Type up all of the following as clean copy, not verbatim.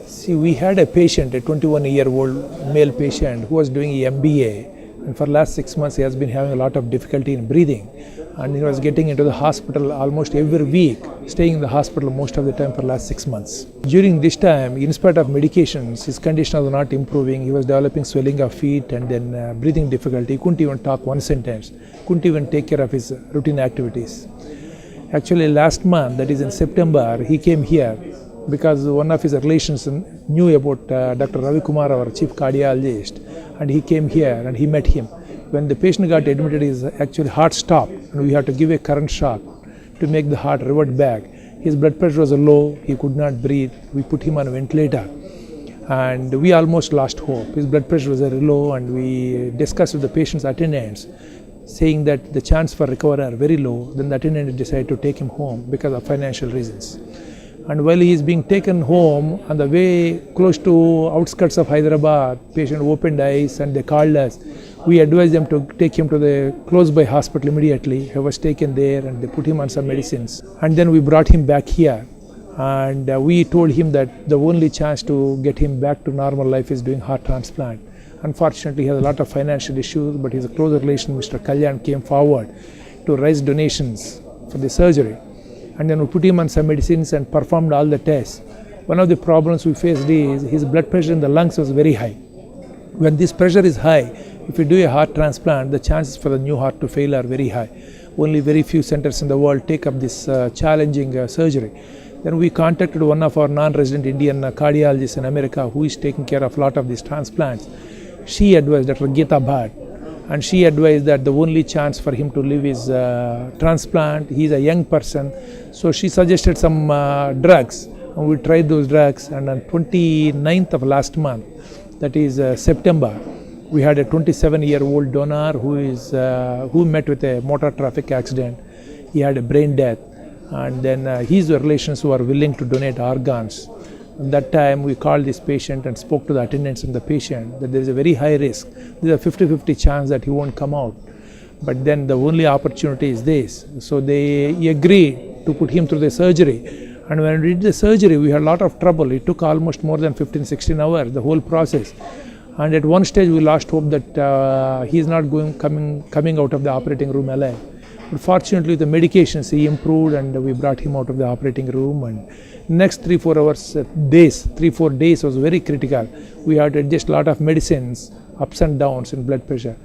See, we had a patient, a 21-year-old male patient who was doing MBA, and for the last 6 months he has been having a lot of difficulty in breathing, and he was getting into the hospital almost every week, staying in the hospital most of the time for the last 6 months. During this time, in spite of medications, his condition was not improving. He was developing swelling of feet and then breathing difficulty. He couldn't even talk one sentence, couldn't even take care of his routine activities. Actually, last month, that is in September, he came here because one of his relations knew about Dr. Ravi Kumar, our chief cardiologist, and he came here and he met him. When the patient got admitted, his actually heart stopped, and we had to give a current shock to make the heart revert back. His blood pressure was low, he could not breathe. We put him on a ventilator, and we almost lost hope. His blood pressure was very low, and we discussed with the patient's attendants, saying that the chance for recovery are very low. Then the attendant decided to take him home because of financial reasons. And while he is being taken home, on the way close to outskirts of Hyderabad, patient opened eyes and they called us. We advised them to take him to the close by hospital immediately. He was taken there and they put him on some medicines. And then we brought him back here. And we told him that the only chance to get him back to normal life is doing heart transplant. Unfortunately, he has a lot of financial issues, but his close relation, Mr. Kalyan, came forward to raise donations for the surgery. And then we put him on some medicines and performed all the tests. One of the problems we faced is his blood pressure in the lungs was very high. When this pressure is high, if you do a heart transplant, the chances for the new heart to fail are very high. Only very few centers in the world take up this challenging surgery. Then we contacted one of our non-resident Indian cardiologists in America who is taking care of a lot of these transplants. She advised, Dr. Geeta Bhatt, and she advised that the only chance for him to live is transplant. He is a young person, so she suggested some drugs, and we tried those drugs. And on 29th of last month, that is September, we had a 27-year-old donor who met with a motor traffic accident. He had a brain death, and then his relations who are willing to donate organs. At that time, we called this patient and spoke to the attendants and the patient that there is a very high risk. There is a 50-50 chance that he won't come out. But then the only opportunity is this. So they agreed to put him through the surgery. And when we did the surgery, we had a lot of trouble. It took almost more than 15-16 hours, the whole process. And at one stage, we lost hope that he is not coming out of the operating room alive. But fortunately, with the medications, he improved, and we brought him out of the operating room. And next 3-4 days was very critical. We had to adjust a lot of medicines, ups and downs in blood pressure.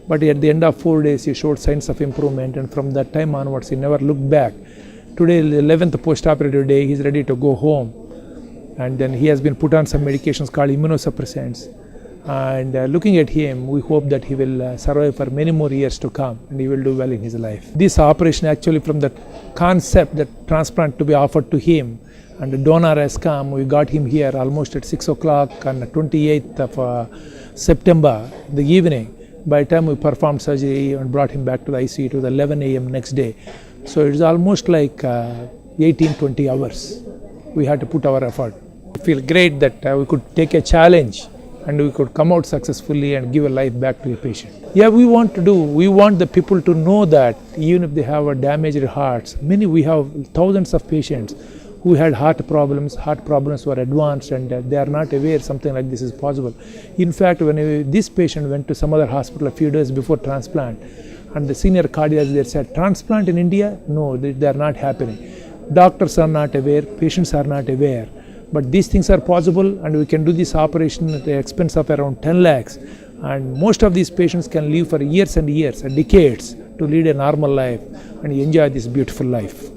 But at the end of 4 days, he showed signs of improvement, and from that time onwards, he never looked back. Today, the 11th post-operative day, he's ready to go home. And then he has been put on some medications called immunosuppressants. And looking at him, we hope that he will survive for many more years to come, and he will do well in his life. This operation actually, from the concept that transplant to be offered to him, and the donor has come, we got him here almost at 6 o'clock on the 28th of September, the evening. By the time we performed surgery and brought him back to the ICU, to the 11 a.m. next day. So it's almost like 18-20 hours. We had to put our effort. I feel great that we could take a challenge and we could come out successfully and give a life back to a patient. Yeah, we want the people to know that even if they have damaged hearts, we have thousands of patients who had heart problems were advanced, and they are not aware something like this is possible. In fact, when this patient went to some other hospital a few days before transplant, and the senior cardiologist there said, transplant in India? No, they are not happening. Doctors are not aware, patients are not aware. But these things are possible, and we can do this operation at the expense of around 10 lakhs. And most of these patients can live for years and years, decades, to lead a normal life and enjoy this beautiful life.